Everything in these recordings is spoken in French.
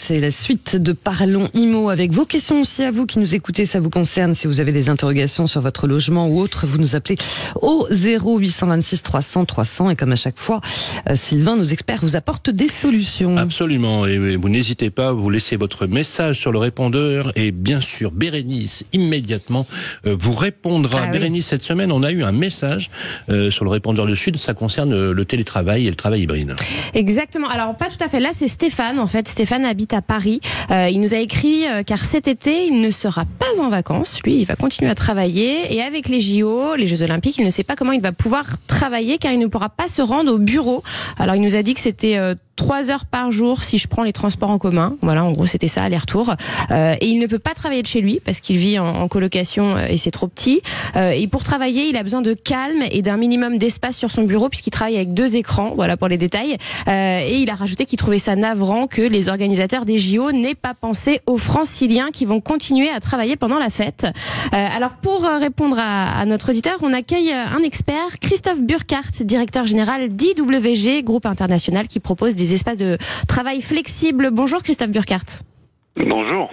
C'est la suite de Parlons IMO avec vos questions aussi à vous qui nous écoutez, ça vous concerne. Si vous avez des interrogations sur votre logement ou autre, vous nous appelez au 0826 300 300 et comme à chaque fois, Sylvain, nos experts, vous apportent des solutions. Absolument, et vous n'hésitez pas, vous laissez votre message sur le répondeur et bien sûr, Bérénice, immédiatement, vous répondra. Bérénice, cette semaine, on a eu un message sur le répondeur du Sud, ça concerne le télétravail et le travail hybride. Exactement, alors pas tout à fait, là c'est Stéphane en fait, Stéphane habite à Paris, il nous a écrit car cet été il ne sera pas en vacances, lui il va continuer à travailler et avec les JO, les Jeux Olympiques, il ne sait pas comment il va pouvoir travailler car il ne pourra pas se rendre au bureau. Alors il nous a dit que c'était 3 heures par jour si je prends les transports en commun. Voilà, en gros, c'était ça, aller-retour. Et il ne peut pas travailler de chez lui parce qu'il vit en colocation et c'est trop petit. Et pour travailler, il a besoin de calme et d'un minimum d'espace sur son bureau puisqu'il travaille avec 2 écrans. Voilà pour les détails. Et il a rajouté qu'il trouvait ça navrant que les organisateurs des JO n'aient pas pensé aux Franciliens qui vont continuer à travailler pendant la fête. Alors, pour répondre à notre auditeur, on accueille un expert, Christophe Burkhardt, directeur général d'IWG, groupe international qui propose des espaces de travail flexibles. Bonjour Christophe Burkhardt. Bonjour.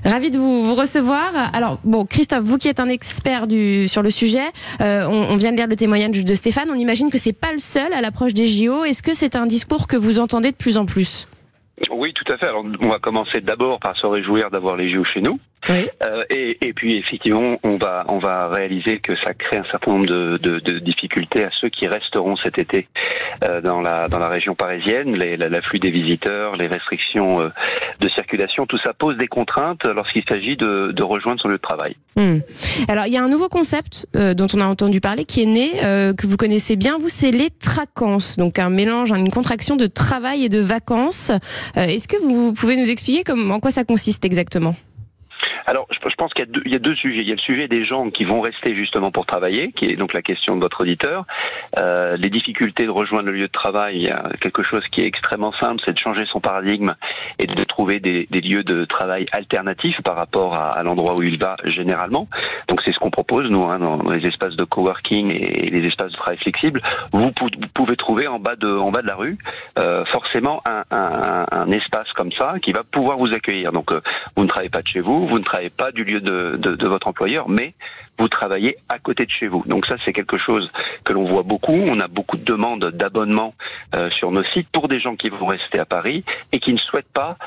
Ravi de vous recevoir. Alors bon, Christophe, vous qui êtes un expert sur le sujet, on vient de lire le témoignage de Stéphane. On imagine que c'est pas le seul à l'approche des JO. Est-ce que c'est un discours que vous entendez de plus en plus ? Oui, tout à fait. Alors, on va commencer d'abord par se réjouir d'avoir les JO chez nous. Oui. Et puis effectivement, on va réaliser que ça crée un certain nombre de difficultés à ceux qui resteront cet été dans la région parisienne. L'afflux des visiteurs, les restrictions de circulation, tout ça pose des contraintes lorsqu'il s'agit de rejoindre son lieu de travail. Alors, il y a un nouveau concept dont on a entendu parler qui est né, que vous connaissez bien, vous, c'est les tracances. Donc un mélange, une contraction de travail et de vacances. Est-ce que vous pouvez nous expliquer en quoi ça consiste exactement ? Alors, je pense qu'il y a deux sujets. Il y a le sujet des gens qui vont rester justement pour travailler, qui est donc la question de votre auditeur. Les difficultés de rejoindre le lieu de travail, il y a quelque chose qui est extrêmement simple, c'est de changer son paradigme et de trouver des lieux de travail alternatifs par rapport à l'endroit où il va généralement. Donc c'est ce qu'on propose, nous, dans les espaces de coworking et les espaces de travail flexibles. Vous pouvez trouver en bas de la rue forcément un espace comme ça qui va pouvoir vous accueillir. Donc vous ne travaillez pas de chez vous ne travaillez pas du lieu de votre employeur, mais vous travaillez à côté de chez vous. Donc ça, c'est quelque chose que l'on voit beaucoup. On a beaucoup de demandes d'abonnement sur nos sites pour des gens qui vont rester à Paris et qui ne souhaitent pas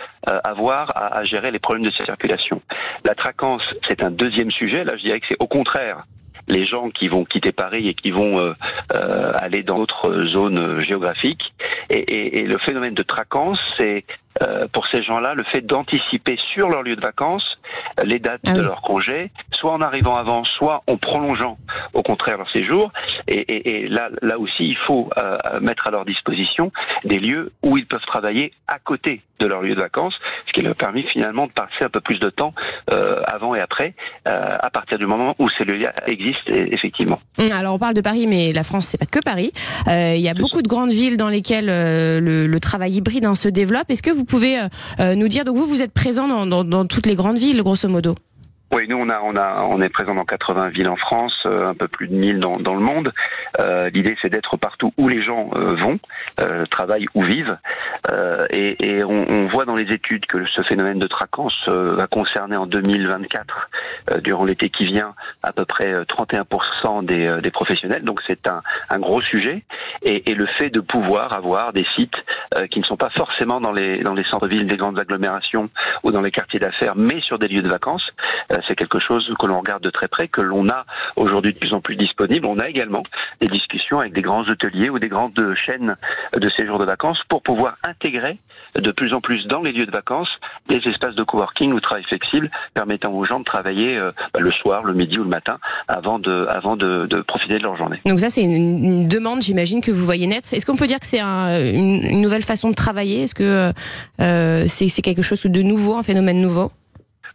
avoir à gérer les problèmes de circulation. La tracance, c'est un deuxième sujet. Là, je dirais que c'est au contraire les gens qui vont quitter Paris et qui vont aller dans d'autres zones géographiques. Et le phénomène de tracance, c'est pour ces gens-là le fait d'anticiper sur leur lieu de vacances les dates de leur congé, soit en arrivant avant, soit en prolongeant au contraire leur séjour. Et là aussi, il faut mettre à leur disposition des lieux où ils peuvent travailler à côté de leur lieu de vacances, ce qui leur permet finalement de passer un peu plus de temps avant et après, à partir du moment où ces lieux existent effectivement. Alors on parle de Paris, mais la France, c'est pas que Paris. Il y a beaucoup de grandes villes dans lesquelles le travail hybride se développe. Est-ce que vous pouvez nous dire, donc vous êtes présent dans toutes les grandes villes, grosso modo? Oui, nous on est présent dans 80 villes en France, un peu plus de 1000 dans le monde. L'idée c'est d'être partout où les gens vont, travaillent ou vivent. Et on voit dans les études que ce phénomène de tracance va concerner en 2024, durant l'été qui vient, à peu près 31% des professionnels. Donc c'est un gros sujet. Et le fait de pouvoir avoir des sites qui ne sont pas forcément dans les centres-villes des grandes agglomérations ou dans les quartiers d'affaires, mais sur des lieux de vacances, c'est quelque chose que l'on regarde de très près, que l'on a aujourd'hui de plus en plus disponible. On a également des discussions avec des grands hôteliers ou des grandes chaînes de séjours de vacances pour pouvoir intégrer de plus en plus dans les lieux de vacances des espaces de coworking ou travail flexible permettant aux gens de travailler le soir, le midi ou le matin avant de profiter de leur journée. Donc ça, c'est une demande, j'imagine, que vous voyez naître. Est-ce qu'on peut dire que c'est une nouvelle façon de travailler? Est-ce que c'est quelque chose de nouveau, un phénomène nouveau?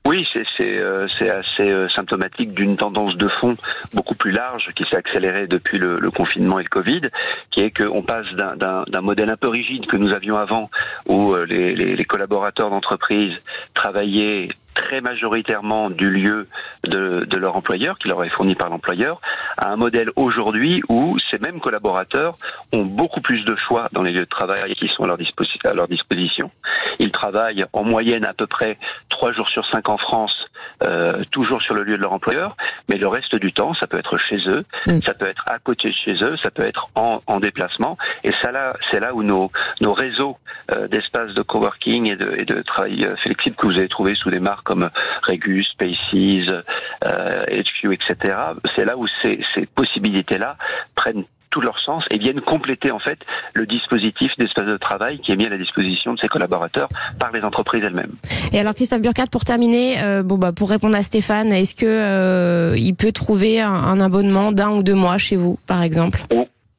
Oui, c'est assez symptomatique d'une tendance de fond beaucoup plus large qui s'est accélérée depuis le confinement et le Covid, qui est qu'on passe d'un modèle un peu rigide que nous avions avant, où les collaborateurs d'entreprise travaillaient très majoritairement du lieu de leur employeur, qui leur est fourni par l'employeur, à un modèle aujourd'hui où ces mêmes collaborateurs ont beaucoup plus de choix dans les lieux de travail qui sont à leur disposition. Ils travaillent en moyenne à peu près 3 jours sur 5 en France, toujours sur le lieu de leur employeur, mais le reste du temps, ça peut être chez eux, ça peut être à côté de chez eux, ça peut être en déplacement, et ça là, c'est là où nos réseaux d'espaces de coworking et de travail flexible que vous avez trouvé sous des marques comme Regus, Spaces, HQ, etc. C'est là où ces possibilités-là prennent tout leur sens et viennent compléter en fait le dispositif d'espace de travail qui est mis à la disposition de ses collaborateurs par les entreprises elles-mêmes. Et alors Christophe Burkhardt, pour terminer, pour répondre à Stéphane, est-ce que il peut trouver un abonnement d'1 ou 2 mois chez vous, par exemple?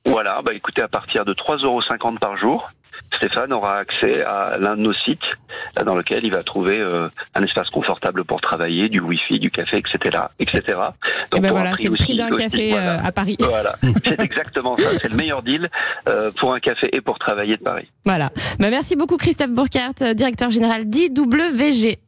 Voilà, écoutez, à partir de 3,50 € par jour, Stéphane aura accès à l'un de nos sites dans lequel il va trouver un espace confortable pour travailler, du wifi, du café, etc. Donc voilà, c'est le prix d'un café à Paris. Voilà, c'est exactement ça. C'est le meilleur deal pour un café et pour travailler de Paris. Voilà. Merci beaucoup Christophe Burkhardt, directeur général d'IWG.